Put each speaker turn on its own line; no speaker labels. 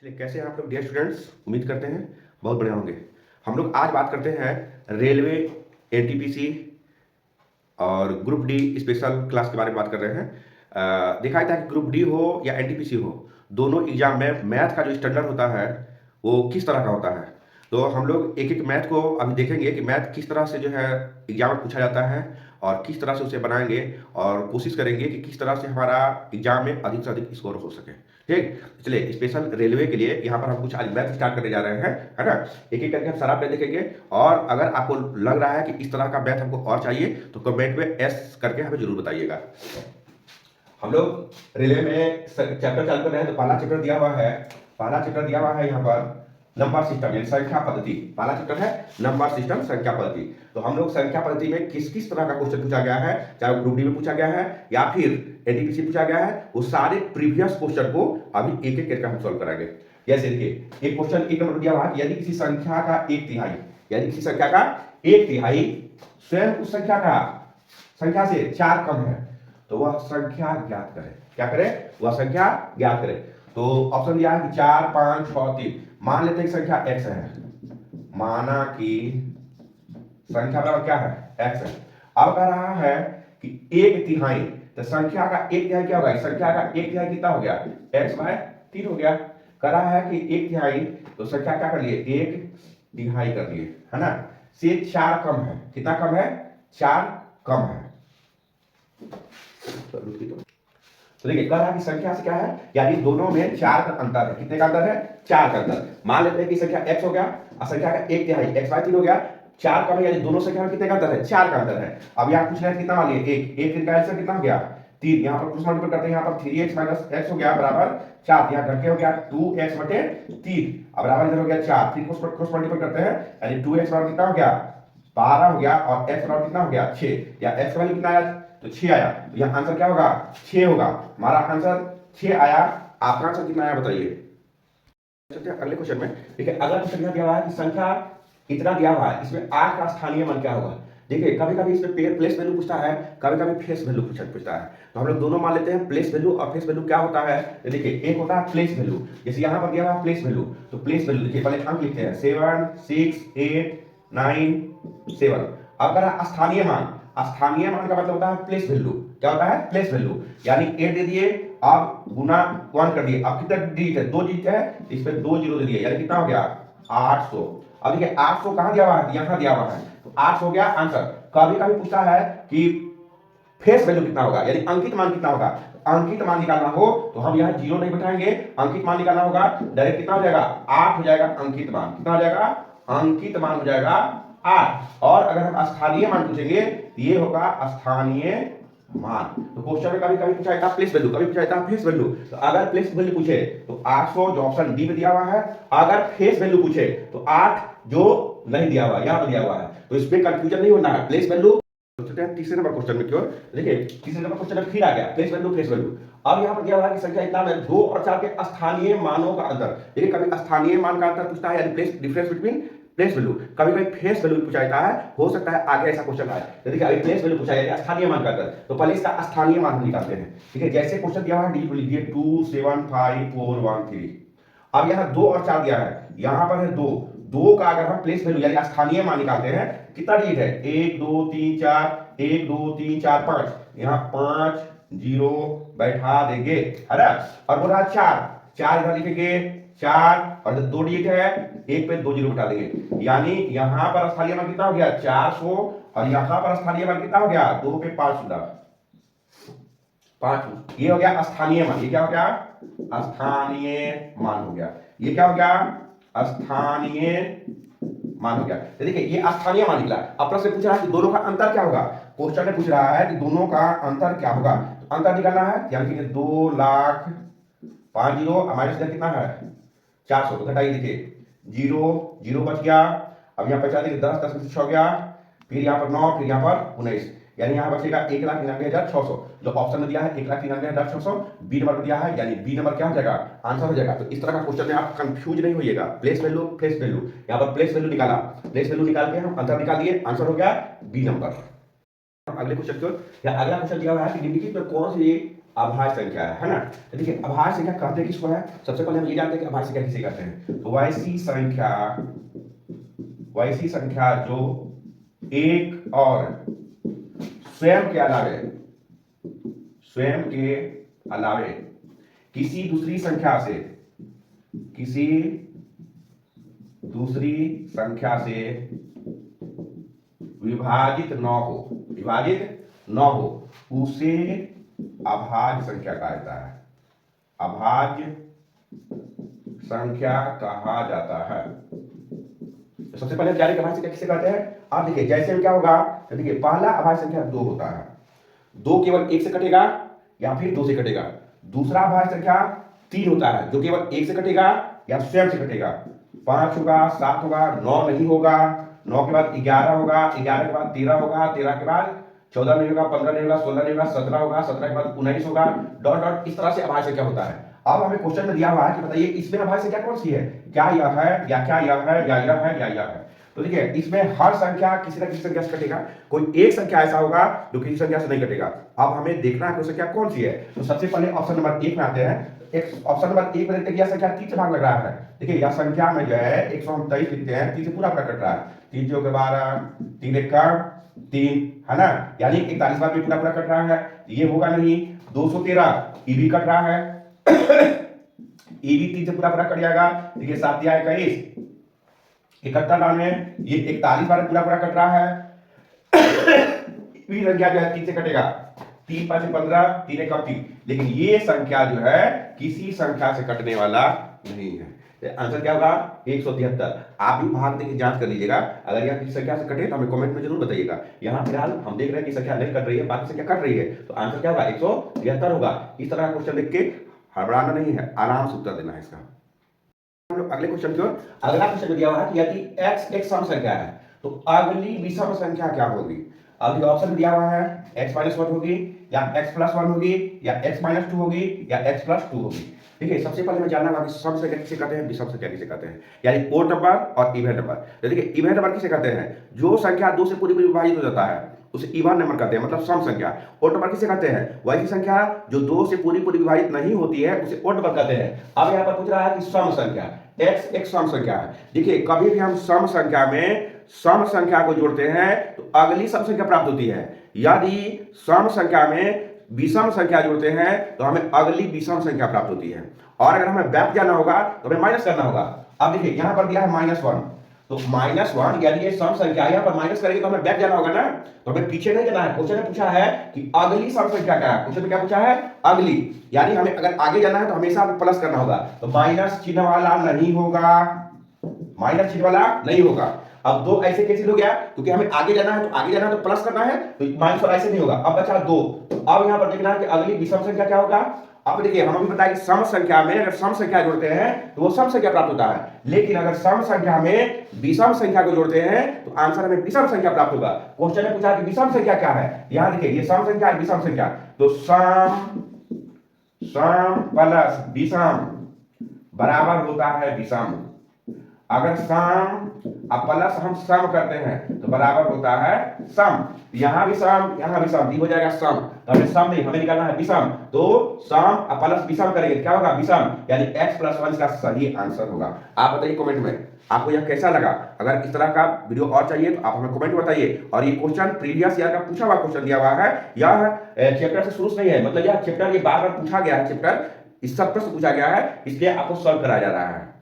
चलिए, कैसे हैं आप लोग डियर स्टूडेंट्स? उम्मीद करते हैं बहुत बढ़िया होंगे। हम लोग आज बात करते हैं रेलवे, एनटीपीसी और ग्रुप डी स्पेशल क्लास के बारे में बात कर रहे हैं। देखा जाता है कि ग्रुप डी हो या एनटीपीसी हो, दोनों एग्जाम में मैथ का जो स्टैंडर्ड होता है वो किस तरह का होता है। तो हम लोग एक एक मैथ को अभी देखेंगे कि मैथ किस तरह से जो है एग्जाम में पूछा जाता है और किस तरह से उसे बनाएंगे और कोशिश करेंगे कि किस तरह से हमारा एग्जाम में अधिक से अधिक स्कोर हो सके। ठीक, चलिए स्पेशल रेलवे के लिए यहाँ पर हम कुछ आज मैथ स्टार्ट करने जा रहे हैं, है ना। एक एक करके हम सारा मैथ देखेंगे और अगर आपको लग रहा है कि इस तरह का मैथ हमको और चाहिए तो कमेंट में एस करके हमें जरूर बताइएगा। हम लोग रेलवे में चैप्टर चालू कर रहे हैं तो पहला चैप्टर दिया हुआ है। यहाँ पर नंबर सिस्टम यानी संख्या पद्धति। पहला चैप्टर है नंबर सिस्टम संख्या पद्धति। तो हम लोग संख्या पद्धति में किस किस तरह का क्वेश्चन पूछा गया है, चाहे वो ग्रुप डी में पूछा गया है या फिर एनटीपीसी पूछा गया है, वो सारे प्रीवियस क्वेश्चन को अभी एक एक करके हम सॉल्व कराएंगे। जैसे देखिए, एक क्वेश्चन एक नंबर दिया हुआ है, यदि किसी संख्या का एक तिहाई स्वयं उस संख्या से 4 कम है तो वह संख्या ज्ञात करें। क्या करें? वह संख्या ज्ञात करें। तो ऑप्शन दिया है कि 4, 5, 6, 3। मान लेते हैं कि संख्या x है, माना कि संख्या बराबर क्या है? x है। अब कह रहा है कि एक तिहाई, तो संख्या का एक तिहाई क्या होगा? संख्या का एक तिहाई कितना हो गया? x/3 हो गया। कह रहा है कि एक तिहाई, तो संख्या क्या कर लिए? एक तिहाई कर लिए, है ना। से 4 कम है। कितना कम है? 4 कम है। तो देखिए, कह रहा है कि संख्या से क्या है, यानी दोनों में 4 का अंतर है। कितने का अंतर है? 4 का अंतर। मान लेते हैं कि संख्या x हो गया और संख्या का एक तिहाई x/3 हो गया। 4 कम है यानी दोनों संख्या में कितने का अंतर है? 4 का अंतर है। अब यहाँ पूछ रहे हैं कितना मान लिए? एक का आंसर कितना हो गया? 3। यहाँ पर क्रॉस मल्टीपल करते हैं, यहाँ पर 3x - x हो गया बराबर 4। यहाँ घट के हो गया 2x/3 अब बराबर इधर हो गया 4। फिर क्रॉस मल्टीपल करते हैं यानी 2x बराबर कितना हो गया? 12 हो गया और x बराबर कितना हो गया? 6। या x का वैल्यू कितना आया? तो 6 आया। तो यहाँ आंसर क्या होगा? 6 होगा। हमारा आंसर 6 आया। आपका आंसर कितना आया बताइए। चलते हैं अगले क्वेश्चन में। देखिए, अगला क्वेश्चन यह दिया हुआ है कि संख्या इतना दिया हुआ है, इसमें 8 का स्थानीय मान क्या होगा। देखिए, कभी कभी इसमें प्लेस वैल्यू पूछता है, कभी कभी फेस वैल्यू पूछता है। तो हम लोग दोनों मान लेते हैं। प्लेस वैल्यू और फेस वैल्यू क्या होता है? तो देखिए, एक होता है प्लेस वैल्यू, जैसे यहाँ पर दिया हुआ है प्लेस वैल्यू। तो प्लेस वैल्यू देखिए, पहले अंक लिखते हैं 7, 6, 8, 9, 7। अब अगर स्थानीय मान का मतलब होता है प्लेस वैल्यू। क्या होता है? Place value. यानी 8 दे दिए, अब गुना 1 कर दिए। अब कितना डिजिट है? 2 डिजिट है, इसमें 2 जीरो दे दिए, यानी कितना हो गया? 800। अब देखिए 800 कहां दिया हुआ है? यहां दिया हुआ है, तो 800 हो गया आंसर। कभी कभी पूछता है कि फेस वैल्यू कितना होगा, यानी अंकित मान कितना होगा। अंकित मान निकालना हो तो हम यहाँ जीरो नहीं बैठाएंगे, अंकित मान निकालना होगा। डायरेक्ट कितना हो जाएगा? 8 हो जाएगा अंकित मान। कितना हो जाएगा? अंकित मान हो जाएगा 8। और अगर हम स्थानीय मान पूछेंगे तो ये होगा स्थानीय मान। तो क्वेश्चन में कभी कभी पूछा जाता है प्लेस वैल्यू, कभी पूछा जाता है फेस वैल्यू। तो अगर प्लेस वैल्यू पूछे तो 800 जो ऑप्शन डी में दिया हुआ है। अगर फेस वैल्यू पूछे तो 8 जो नहीं दिया हुआ, यहां पर दिया हुआ है। तो इसमें कंफ्यूजन नहीं होना है। प्लेस वैल्यू तीसरे नंबर क्वेश्चन में क्यों? देखिए, तीसरे नंबर क्वेश्चन में फिर आ गया प्लेस वैल्यू। अब यहाँ पर दिया हुआ है कि संख्या इतना है 2 और 4 के स्थानीय मानों का अंतर। देखिए, कभी स्थानीय मान का अंतर पूछता है, यानी place difference between place value. कभी कभी फेस वैल्यू पूछा जाता है, हो सकता है आगे ऐसा क्वेश्चन आए। तो देखिए, अभी प्लेस वैल्यू पूछा जाएगा स्थानीय मान का अंतर, तो पहले इसका स्थानीय मान हम निकालते हैं। ठीक है, जैसे क्वेश्चन दिया हुआ है डी लीजिए 2, 7, 5, 4, 1, 3। अब यहाँ 2 और 4 दिया है, यहाँ पर है 2 का अगर हम प्लेस वैल्यू यानी स्थानीय मान निकालते हैं, कितना डिजिट है? 1, 2, 3, 4, 1, 2, 3, 4, 5। यहाँ 5 जीरो बैठा देंगे, है ना। और बोला 4 इधर लिखेंगे 4 और 2 डिजिट है, एक पे 2 जीरो बैठा देंगे, यानी यहाँ पर स्थानीय मान कितना हो गया? 400। और यहाँ पर स्थानीय मान कितना हो गया? 2 पे 5 ये हो गया स्थानीय मान। ये क्या हो गया? स्थानीय मान हो गया। ये क्या हो गया? स्थानीय मान हो गया। तो देखिए, ये स्थानीय मान निकला। अब प्रश्न पूछ रहा है कि दोनों का अंतर क्या होगा। क्वेश्चन ने पूछ रहा है कि दोनों का अंतर क्या होगा। तो अंतर निकालना है, यानी कि 2,05,000 माइनस कितना है? 400। तो घटाइए, देखिए 0 बच गया। अब यहाँ बचा देखिए 10 में से 6 गया, फिर यहाँ पर 9, फिर यहाँ पर 19, यानी यहाँ बचेगा 1,99,600। जो ऑप्शन में दिया है 1,99,600 बी नंबर दिया है, यानी बी नंबर क्या हो जाएगा? आंसर हो जाएगा। तो इस तरह का क्वेश्चन में आप कंफ्यूज नहीं होइएगा। प्लेस वैल्यू फेस वैल्यू, यहाँ पर प्लेस वैल्यू निकाला, प्लेस वैल्यू निकाल के हम आंसर निकाल दिए, आंसर हो गया बी नंबर। अगले क्वेश्चन को, या अगला क्वेश्चन दिया हुआ है कि निम्नलिखित में कौन सी अभाज्य संख्या है ना। तो देखिए अभाज्य संख्या कहते किसको है, सबसे पहले हम ये जानते हैं कि अभाज्य संख्या किसे कहते हैं। तो वैसी संख्या जो एक और स्वयं के अलावे किसी दूसरी संख्या से विभाजित न हो उसे अभाज्य संख्या कहा जाता है। अभाज्य संख्या कहा जाता है। तो सबसे पहले जाने अभाज्य संख्या किसे कहते हैं। आप देखिए जैसे में क्या होगा, तो देखिए पहला अभाज्य संख्या 2 होता है, 2 केवल 1 से कटेगा या फिर 2 से कटेगा। दूसरा अभाज्य संख्या 3 होता है जो केवल 1 से कटेगा या स्वयं से कटेगा। 5 होगा, 7 होगा, 9 नहीं होगा, 9 के बाद 11 होगा, 11 के बाद 13 होगा, 13 के बाद 14 नहीं होगा, 15 नहीं होगा, 16 नहीं होगा, 17 होगा, 17 के बाद 19 होगा, डॉट डॉट इस तरह से अभाज्य संख्या होता है। अब हमें क्वेश्चन में दिया हुआ है कि बताइए इसमें अभाज्य संख्या कौन सी है, क्या यह है या क्या यह है या यह है या यह है। तो देखिए इसमें हर संख्या किसी न किसी संख्या से कटेगा, कोई एक संख्या ऐसा होगा जो किसी संख्या से नहीं कटेगा। अब हमें देखना है कि संख्या कौन सी है। तो सबसे पहले ऑप्शन नंबर 1 में आते हैं। एक ऑप्शन नंबर 1 में देखते हैं यह संख्या 3 से भाग लग रहा है। देखिए यह संख्या में जो है 123 लिखते हैं, 3 से पूरा कट रहा है, 3 के 12, 3 का 3 है ना, यानी 41 बार में पूरा कट रहा है, ये होगा नहीं। 213 ये भी कट रहा है, ये भी 3 से पूरा कट जाएगा। देखिए 7 या 21, 71 बार में ये 41 बार पूरा कट रहा है। संख्या जो है 3 से कटेगा, 3 5 15, 3 1 3, लेकिन ये संख्या जो है किसी संख्या से कटने वाला नहीं है। आंसर क्या होगा 173। आप भी भाग देकर जांच कर लीजिएगा, अगर यह किसी संख्या से कटे तो हमें कमेंट में जरूर बताइएगा। यहाँ फिलहाल हम देख रहे हैं कि संख्या नहीं कट रही है, बाकी संख्या कट रही है, तो आंसर क्या होगा 173 होगा। इस तरह का क्वेश्चन देख के हड़बड़ाना नहीं है, आराम से उत्तर देना है इसका। हम लोग अगले क्वेश्चन की ओर। अगला क्वेश्चन दिया हुआ है कि यदि x एक सम संख्या है तो अगली विषम संख्या क्या होगी। अभी ऑप्शन दिया हुआ है x - 1 होगी या x + 1 होगी या x - 2 होगी या x + 2 होगी। देखिए सबसे पहले मैं जानना होगा सम संख्या किसे कहते हैं, विषम संख्या किसे कहते हैं, यानी ओड नंबर और इवन नंबर। तो देखिए इवन नंबर किसे कहते हैं, जो संख्या 2 से पूरी विभाजित हो जाता है उसे इवन नंबर कहते हैं, मतलब सम संख्या। ओड नंबर किसे कहते हैं, वैसी संख्या जो 2 से पूरी विभाजित नहीं होती है उसे ओड नंबर कहते हैं। अब यहाँ पर पूछ रहा है कि सम संख्या, x एक सम संख्या है। देखिए कभी भी हम सम संख्या में सम संख्या को जोड़ते हैं तो अगली सम संख्या प्राप्त होती है। यदि सम संख्या में विषम संख्या जोड़ते हैं तो हमें अगली विषम संख्या प्राप्त होती है। और अगर हमें बैक जाना होगा तो हमें माइनस करना होगा। अब देखिए यहाँ पर दिया है -1, तो -1 यानी ये सम संख्या, यहाँ पर माइनस करेंगे तो हमें बैक जाना होगा ना, तो हमें पीछे नहीं जाना है। क्वेश्चन में पूछा है कि अगली सम संख्या क्या है, क्वेश्चन में क्या पूछा है अगली, यानी हमें अगर आगे जाना है तो हमेशा हमें प्लस करना होगा। तो माइनस चिन्ह वाला नहीं होगा, माइनस चिन्ह वाला नहीं होगा। अब 2 ऐसे कैंसिल हो गया, क्योंकि हमें आगे जाना है तो प्लस करना है, तो माइनस और ऐसे नहीं होगा। अब बचा 2। अब यहाँ पर देखना है कि अगली विषम संख्या क्या होगा। अब देखिए हम अभी बताया कि सम संख्या में अगर सम संख्या जोड़ते हैं तो वो सम संख्या प्राप्त होता है, लेकिन अगर सम संख्या में विषम संख्या को जोड़ते हैं तो आंसर हमें विषम संख्या प्राप्त होगा। क्वेश्चन में पूछा कि विषम संख्या क्या है, यहाँ देखिए ये सम संख्या है, विषम संख्या, तो सम प्लस विषम बराबर होता है विषम। अगर सम अब प्लस हम सम करते हैं तो बराबर होता है सम। यहां भी सम हो जाएगा सम, तो हमें सम नहीं, हमें निकालना है विषम। तो सम अब प्लस विषम करेंगे क्या होगा विषम, यानी x + 1 का सही आंसर होगा। आप बताइए कमेंट में आपको यह कैसा लगा। अगर इस तरह का वीडियो और चाहिए तो आप हमें कमेंट में बताइए। और ये क्वेश्चन प्रीवियस ईयर का पूछा हुआ क्वेश्चन दिया हुआ है, यह चैप्टर से शुरू नहीं है, मतलब यह चैप्टर ये बार-बार पूछा गया है, चैप्टर इस सब प्रश्न पूछा गया है, इसलिए आपको सॉल्व कराया जा रहा है।